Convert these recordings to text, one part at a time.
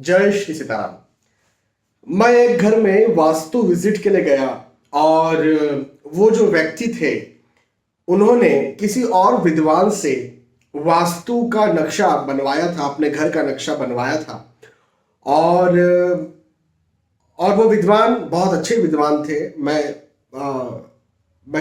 जय श्री सीताराम। मैं एक घर में वास्तु विजिट के लिए गया और वो जो व्यक्ति थे उन्होंने किसी और विद्वान से वास्तु का नक्शा बनवाया था, अपने घर का नक्शा बनवाया था। और और वो विद्वान बहुत अच्छे विद्वान थे। मैं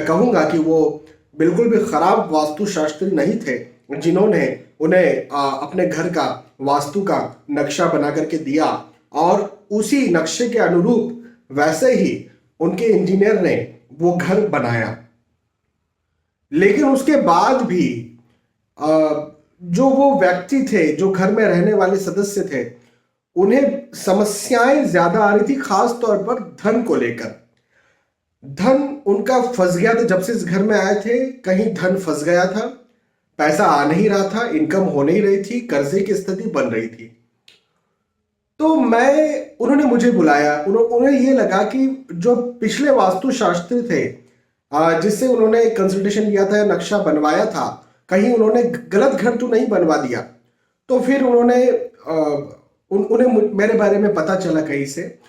कहूँगा कि वो बिल्कुल भी खराब वास्तुशास्त्री नहीं थे जिन्होंने उन्हें अपने घर का वास्तु का नक्शा बना करके दिया और उसी नक्शे के अनुरूप वैसे ही उनके इंजीनियर ने वो घर बनाया। लेकिन उसके बाद भी जो वो व्यक्ति थे, जो घर में रहने वाले सदस्य थे, उन्हें समस्याएं ज्यादा आ रही थी, खास तौर पर धन को लेकर। धन उनका फंस गया था। जब से इस घर में आए थे कहीं धन फंस गया था, पैसा आ नहीं रहा था, इनकम हो नहीं रही थी, कर्जे की स्थिति बन रही थी। तो उन्होंने मुझे बुलाया। उन्हें ये लगा कि जो पिछले वास्तुशास्त्री थे जिससे उन्होंने कंसल्टेशन लिया था या नक्शा बनवाया था, कहीं उन्होंने गलत घर तो नहीं बनवा दिया। तो फिर उन्हें मेरे बारे में पता चला कहीं से,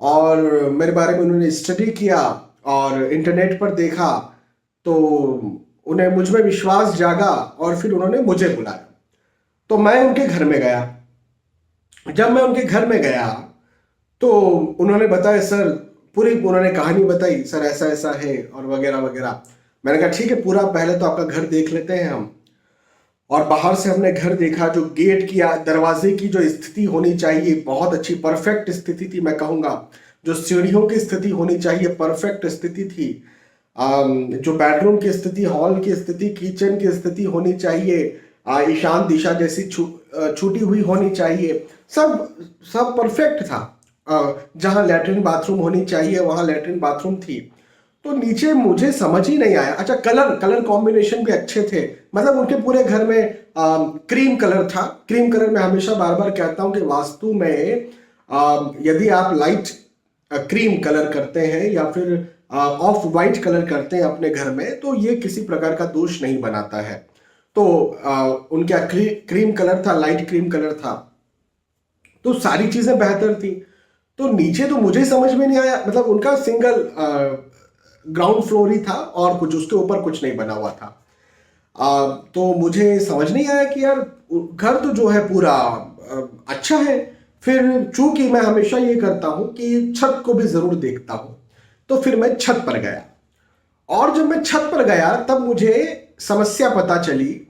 और मेरे बारे में उन्होंने स्टडी किया और इंटरनेट पर देखा, तो उन्हें मुझ में विश्वास जागा और फिर उन्होंने मुझे बुलाया। तो मैं उनके घर में गया। जब मैं उनके घर में गया तो उन्होंने बताया, सर पूरी उन्होंने कहानी बताई, सर ऐसा ऐसा है और वगैरह वगैरह। मैंने कहा ठीक है, पूरा पहले तो आपका घर देख लेते हैं हम। और बाहर से हमने घर देखा। जो गेट की दरवाजे की जो स्थिति होनी चाहिए बहुत अच्छी परफेक्ट स्थिति थी, मैं कहूँगा। जो सीढ़ियों की स्थिति होनी चाहिए परफेक्ट स्थिति थी। जो बेडरूम की स्थिति, हॉल की स्थिति, किचन की स्थिति होनी चाहिए, ईशान दिशा जैसी छूटी हुई होनी चाहिए, सब परफेक्ट था। जहाँ लैट्रिन बाथरूम होनी चाहिए वहाँ लैट्रिन बाथरूम थी। तो नीचे मुझे समझ ही नहीं आया। अच्छा, कलर कॉम्बिनेशन भी अच्छे थे। मतलब उनके पूरे घर में क्रीम कलर था। क्रीम कलर मैं हमेशा बार बार कहता हूँ कि वास्तु में यदि आप लाइट क्रीम कलर करते हैं या फिर ऑफ वाइट कलर करते हैं अपने घर में, तो ये किसी प्रकार का दोष नहीं बनाता है। तो उनका क्रीम कलर था, लाइट क्रीम कलर था, तो सारी चीजें बेहतर थी। तो नीचे तो मुझे समझ में नहीं आया। मतलब उनका सिंगल ग्राउंड फ्लोर ही था और कुछ उसके ऊपर कुछ नहीं बना हुआ था। तो मुझे समझ नहीं आया कि यार घर तो जो है पूरा अच्छा है। फिर चूंकि मैं हमेशा ये करता हूं कि छत को भी जरूर देखता हूं, तो फिर मैं छत पर गया। और जब मैं छत पर गया तब मुझे समस्या पता चली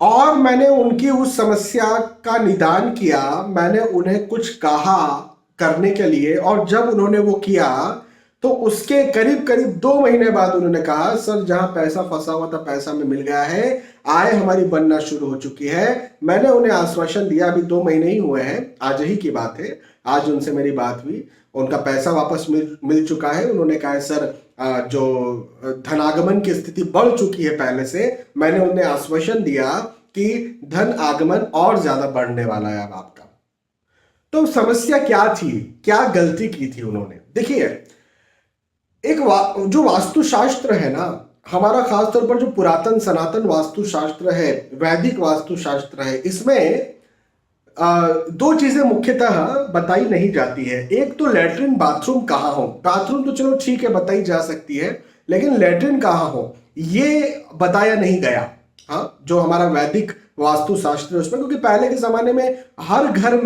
और मैंने उनकी उस समस्या का निदान किया। मैंने उन्हें कुछ कहा करने के लिए, और जब उन्होंने वो किया तो उसके करीब करीब 2 महीने बाद उन्होंने कहा, सर जहां पैसा फंसा हुआ था पैसा में मिल गया है, आय हमारी बनना शुरू हो चुकी है। मैंने उन्हें आश्वासन दिया, अभी 2 महीने ही हुए हैं, आज ही की बात है, आज उनसे मेरी बात हुई, उनका पैसा वापस मिल चुका है। उन्होंने कहा, सर जो धनागमन की स्थिति बढ़ चुकी है पहले से। मैंने उन्हें आश्वासन दिया कि धन आगमन और ज्यादा बढ़ने वाला है अब आपका। तो समस्या क्या थी, क्या गलती की थी उन्होंने? देखिए, जो वास्तुशास्त्र है ना हमारा, खासतौर पर जो पुरातन सनातन वास्तुशास्त्र है, वैदिक वास्तुशास्त्र है, इसमें 2 चीजें मुख्यतः बताई नहीं जाती है। एक तो लैट्रिन बाथरूम कहाँ हो। बाथरूम तो चलो ठीक है बताई जा सकती है, लेकिन लैट्रिन कहाँ हो ये बताया नहीं गया। हाँ, जो हमारा वैदिक वास्तुशास्त्र है उसमें, क्योंकि पहले के जमाने में हर घर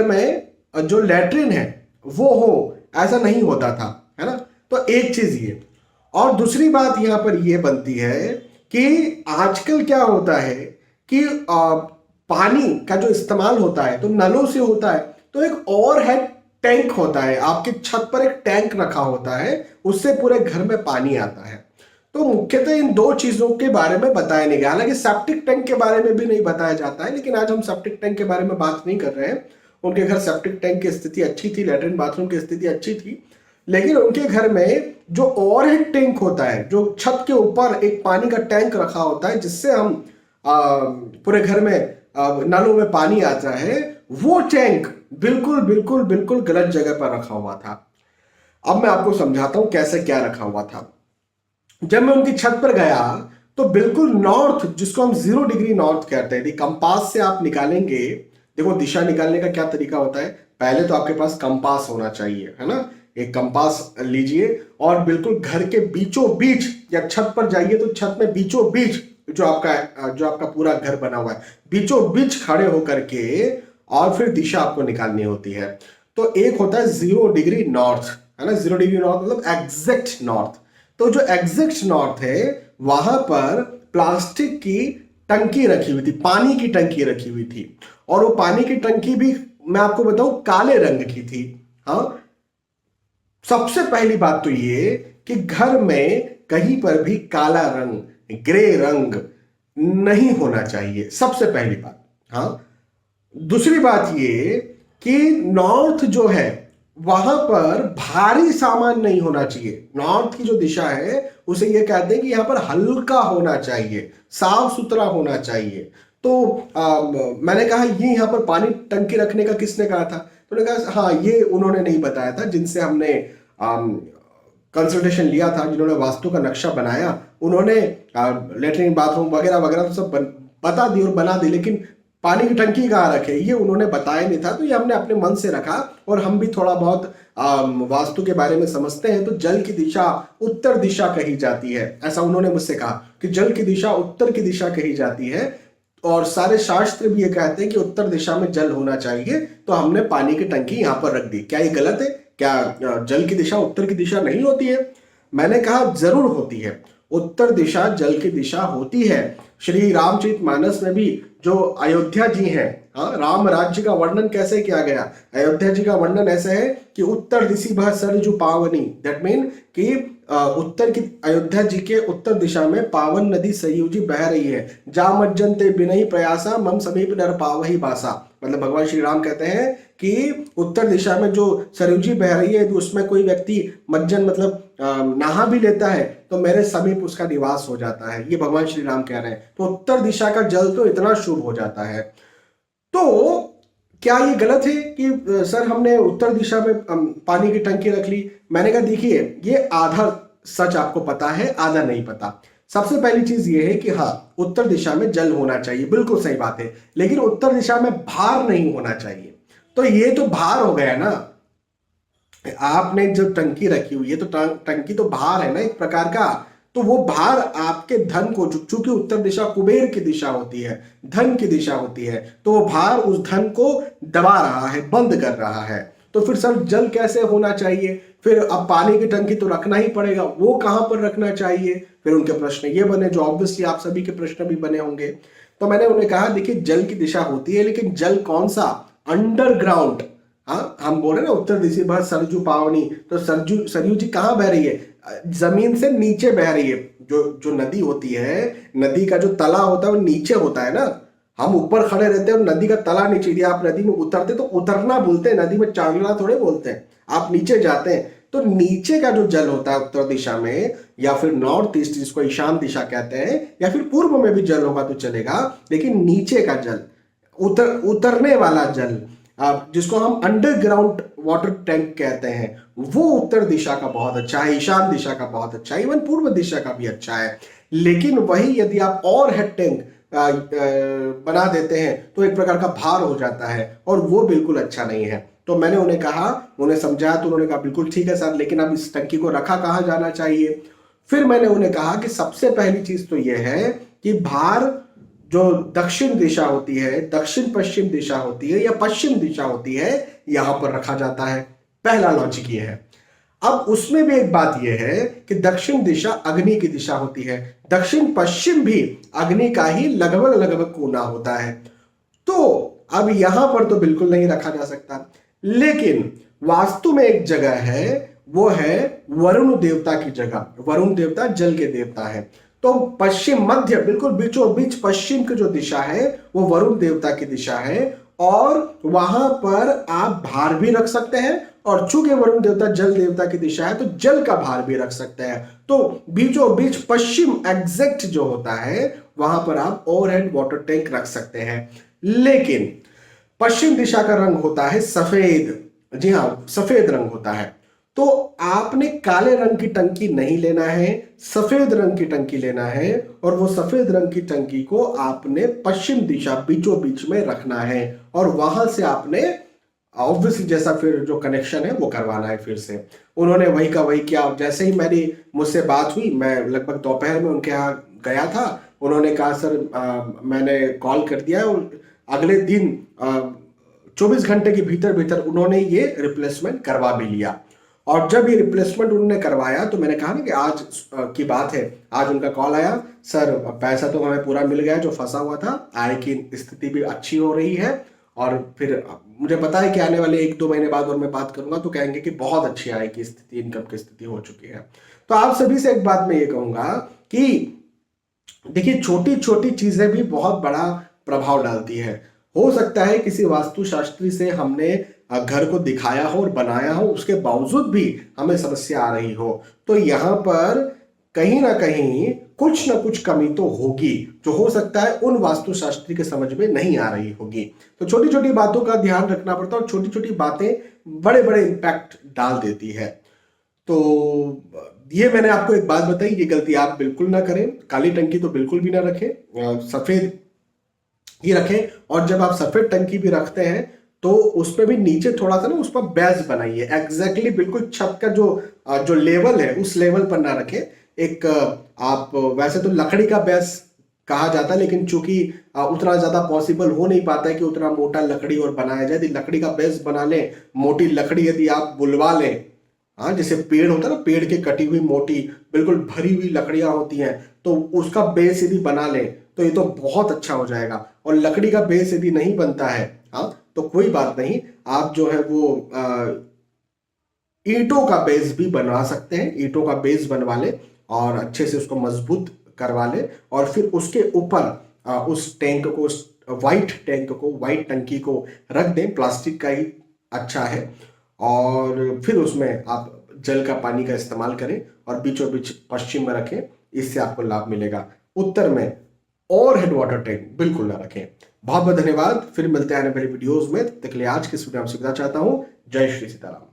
में जो लैट्रिन है वो हो, ऐसा नहीं होता था, है ना। तो एक चीज ये, और दूसरी बात यहां पर ये बनती है कि आजकल क्या होता है कि पानी का जो इस्तेमाल होता है तो नलों से होता है। तो एक ओवरहेड टैंक होता है, आपकी छत पर एक टैंक रखा होता है, उससे पूरे घर में पानी आता है। तो मुख्यतः इन 2 चीजों के बारे में बताया नहीं गया। हालांकि सेप्टिक टैंक के बारे में भी नहीं बताया जाता है, लेकिन आज हम सेप्टिक टैंक के बारे में बात नहीं कर रहे हैं। उनके घर सेप्टिक टैंक की स्थिति अच्छी थी, लैट्रिन बाथरूम की स्थिति अच्छी थी, लेकिन उनके घर में जो ओवरहेड टैंक होता है, जो छत के ऊपर एक पानी का टैंक रखा होता है जिससे हम पूरे घर में नलों में पानी आता है, वो टैंक बिल्कुल बिल्कुल बिल्कुल गलत जगह पर रखा हुआ था। अब मैं आपको समझाता हूं कैसे क्या रखा हुआ था। जब मैं उनकी छत पर गया तो बिल्कुल नॉर्थ, जिसको हम 0 डिग्री नॉर्थ कहते हैं, कंपास से आप निकालेंगे, देखो दिशा निकालने का क्या तरीका होता है, पहले तो आपके पास कंपास होना चाहिए, है ना। एक कंपास लीजिए और बिल्कुल घर के बीचों बीच या छत पर जाइए तो छत में बीचों बीच जो आपका पूरा घर बना हुआ है बीचों बीच खड़े होकर के और फिर दिशा आपको निकालनी होती है। तो एक होता है 0 डिग्री नॉर्थ, है ना। 0 डिग्री नॉर्थ मतलब एग्जैक्ट नॉर्थ। तो जो एग्जैक्ट नॉर्थ है वहां पर प्लास्टिक की टंकी रखी हुई थी, पानी की टंकी रखी हुई थी, और वो पानी की टंकी भी मैं आपको बताऊं काले रंग की थी। हाँ, सबसे पहली बात तो ये कि घर में कहीं पर भी काला रंग, ग्रे रंग नहीं होना चाहिए, सबसे पहली बात। हाँ, दूसरी बात ये कि नॉर्थ जो है वहां पर भारी सामान नहीं होना चाहिए। नॉर्थ की जो दिशा है उसे ये कहते हैं कि यहां पर हल्का होना चाहिए, साफ सुथरा होना चाहिए। तो मैंने कहा ये यहां पर पानी टंकी रखने का किसने कहा था, तो उन्होंने कहा हाँ ये उन्होंने नहीं बताया था, जिनसे हमने कंसल्टेशन लिया था, जिन्होंने वास्तु का नक्शा बनाया, उन्होंने लेटरिन बाथरूम वगैरह वगैरह तो सब बता दी और बना दी, लेकिन पानी की टंकी कहाँ रखे ये उन्होंने बताया नहीं था। तो ये हमने अपने मन से रखा, और हम भी थोड़ा बहुत वास्तु के बारे में समझते हैं। तो जल की दिशा उत्तर दिशा कही जाती है, ऐसा उन्होंने मुझसे कहा कि जल की दिशा उत्तर की दिशा कही जाती है, और सारे शास्त्र भी ये कहते हैं कि उत्तर दिशा में जल होना चाहिए। तो हमने पानी की टंकी यहां पर रख दी। क्या ये गलत है? क्या जल की दिशा उत्तर की दिशा नहीं होती है? मैंने कहा जरूर होती है, उत्तर दिशा जल की दिशा होती है। श्री रामचरितमानस में भी जो अयोध्या जी हैं, हाँ, राम राज्य का वर्णन कैसे किया गया? अयोध्या जी का वर्णन ऐसे है कि उत्तर दिशि भा सरजू पावनी, दैट मीन कि उत्तर की अयोध्या जी के उत्तर दिशा में पावन नदी सरयू जी बह रही है। जा मज्जन ते बिनहि प्रयासा मम समीप नर पावही बासा। मतलब भगवान श्री राम कहते हैं कि उत्तर दिशा में जो सरयू जी बह रही है तो उसमें कोई व्यक्ति मज्जन मतलब नहा भी लेता है तो मेरे समीप उसका निवास हो जाता है। ये भगवान श्री राम कह रहे हैं। तो उत्तर दिशा का जल तो इतना शुभ हो जाता है। तो क्या ये गलत है कि सर हमने उत्तर दिशा में पानी की टंकी रख ली? मैंने कहा देखिए ये आधा सच आपको पता है, आधा नहीं पता। सबसे पहली चीज ये है कि हाँ उत्तर दिशा में जल होना चाहिए, बिल्कुल सही बात है, लेकिन उत्तर दिशा में भार नहीं होना चाहिए। तो ये तो भार हो गया ना, आपने जो टंकी रखी हुई है तो टंकी तो भार है ना एक प्रकार का। तो वो भार आपके धन को, चूंकि उत्तर दिशा कुबेर की दिशा होती है, धन की दिशा होती है, तो वो भार उस धन को दबा रहा है, बंद कर रहा है। तो फिर सर जल कैसे होना चाहिए? फिर अब पानी की टंकी तो रखना ही पड़ेगा, वो कहां पर रखना चाहिए? फिर उनके प्रश्न ये बने जो ऑब्वियसली आप सभी के प्रश्न भी बने होंगे। तो मैंने उन्हें कहा देखिए जल की दिशा होती है, लेकिन जल कौन सा? अंडरग्राउंड। हाँ, हम बोल रहे ना उत्तर दिशा भर सरजू पावनी, तो सरयू जी कहाँ बह रही है? जमीन से नीचे बह रही है। जो नदी होती है, नदी का जो तला होता है वो नीचे होता है ना। हम ऊपर खड़े रहते हैं और नदी का तला नीचे। यदि आप नदी में उतरते तो उतरना बोलते हैं, नदी में चढ़ना थोड़े बोलते हैं। आप नीचे जाते हैं तो नीचे का जो जल होता है उत्तर दिशा में, या फिर नॉर्थ ईस्ट जिसको ईशान दिशा कहते हैं, या फिर पूर्व में भी जल होगा तो चलेगा, लेकिन नीचे का जल, उतरने वाला जल, जिसको हम अंडरग्राउंड वाटर टैंक कहते हैं, वो उत्तर दिशा का बहुत अच्छा है, ईशान दिशा का बहुत अच्छा है, इवन पूर्व दिशा का भी अच्छा है। लेकिन वही यदि आप और हेड टैंक बना देते हैं तो एक प्रकार का भार हो जाता है, और वो बिल्कुल अच्छा नहीं है। तो मैंने उन्हें कहा, उन्हें समझाया, तो उन्होंने कहा बिल्कुल ठीक है सर, लेकिन अब इस टंकी को रखा कहाँ जाना चाहिए? फिर मैंने उन्हें कहा कि सबसे पहली चीज तो यह है कि भार जो दक्षिण दिशा होती है, दक्षिण पश्चिम दिशा होती है या पश्चिम दिशा होती है, यहां पर रखा जाता है। पहला लॉजिक ये है। अब उसमें भी एक बात यह है कि दक्षिण दिशा अग्नि की दिशा होती है, दक्षिण पश्चिम भी अग्नि का ही लगभग लगभग कोना होता है। तो अब यहां पर तो बिल्कुल नहीं रखा जा सकता, लेकिन वास्तु में एक जगह है, वो है वरुण देवता की जगह। वरुण देवता जल के देवता है। तो पश्चिम मध्य बिल्कुल बीचों बीच पश्चिम की जो दिशा है वो वरुण देवता की दिशा है, और वहां पर आप भार भी रख सकते हैं, और चूंकि वरुण देवता जल देवता की दिशा है तो जल का भार भी रख सकते हैं। तो बीचों बीच पश्चिम एग्जैक्ट जो होता है वहां पर आप ओवरहेड वाटर टैंक रख सकते हैं। लेकिन पश्चिम दिशा का रंग होता है सफेद। जी हाँ, सफेद रंग होता है। तो आपने काले रंग की टंकी नहीं लेना है, सफेद रंग की टंकी लेना है, और वो सफेद रंग की टंकी को आपने पश्चिम दिशा बीचों बीच में रखना है, और वहां से आपने ऑब्वियसली जैसा फिर जो कनेक्शन है वो करवाना है फिर से। उन्होंने वही का वही किया। जैसे ही मेरी मुझसे बात हुई, मैं लगभग दोपहर में उनके यहाँ गया था। उन्होंने कहा सर मैंने कॉल कर दिया, और अगले दिन 24 घंटे के भीतर भीतर उन्होंने ये रिप्लेसमेंट करवा भी लिया। और जब ये रिप्लेसमेंट उन्होंने करवाया तो मैंने कहा ना कि आज की बात है, आज उनका कॉल आया, सर पैसा तो हमें पूरा मिल गया जो फंसा हुआ था, आय की स्थिति भी अच्छी हो रही है, और फिर मुझे पता है कि आने वाले 1-2 महीने बाद और मैं बात करूंगा तो कहेंगे कि बहुत अच्छी आय की स्थिति, इनकम की स्थिति हो चुकी है। तो आप सभी से एक बात मैं ये कहूंगा कि देखिए, छोटी छोटी चीजें भी बहुत बड़ा प्रभाव डालती है। हो सकता है किसी वास्तुशास्त्री से हमने घर को दिखाया हो और बनाया हो, उसके बावजूद भी हमें समस्या आ रही हो, तो यहां पर कहीं ना कहीं कुछ ना कुछ कमी तो होगी, जो हो सकता है उन वास्तुशास्त्री के समझ में नहीं आ रही होगी। तो छोटी छोटी बातों का ध्यान रखना पड़ता है, और छोटी छोटी बातें बड़े बड़े इंपैक्ट डाल देती है। तो ये मैंने आपको एक बात बताई, ये गलती आप बिल्कुल ना करें। काली टंकी तो बिल्कुल भी ना रखें, सफेद ही रखें। और जब आप सफेद टंकी भी रखते हैं तो उसमें भी नीचे थोड़ा सा ना उस पर बेस बनाइए, एग्जैक्टली बिल्कुल छत का जो जो लेवल है उस लेवल पर ना रखें। एक आप वैसे तो लकड़ी का बेस कहा जाता है, लेकिन चूंकि उतना ज्यादा पॉसिबल हो नहीं पाता है कि उतना मोटा लकड़ी और बनाया जाए, यदि लकड़ी का बेस बना लें, मोटी लकड़ी यदि आप बुलवा लें, हाँ जैसे पेड़ होता है ना, पेड़ की कटी हुई मोटी बिल्कुल भरी हुई लकड़ियां होती हैं, तो उसका बेस यदि बना लें तो ये तो बहुत अच्छा हो जाएगा। और लकड़ी का बेस यदि नहीं बनता है, हाँ तो कोई बात नहीं, आप जो है वो ईंटों का बेस भी बनवा सकते हैं। ईंटों का बेस बनवा ले और अच्छे से उसको मजबूत करवा ले, और फिर उसके ऊपर उस टैंक को, व्हाइट टैंक को, व्हाइट टंकी को रख दें, प्लास्टिक का ही अच्छा है। और फिर उसमें आप जल का पानी का इस्तेमाल करें, और बीचों बीच पश्चिम में रखें, इससे आपको लाभ मिलेगा। उत्तर में और हेड वाटर टैंक बिल्कुल ना रखें। बहुत बहुत धन्यवाद, फिर मिलते हैं आने वाली वीडियोस में। तब तक के लिए आज की इस वीडियो में सुविधा चाहता हूं। जय श्री सीताराम।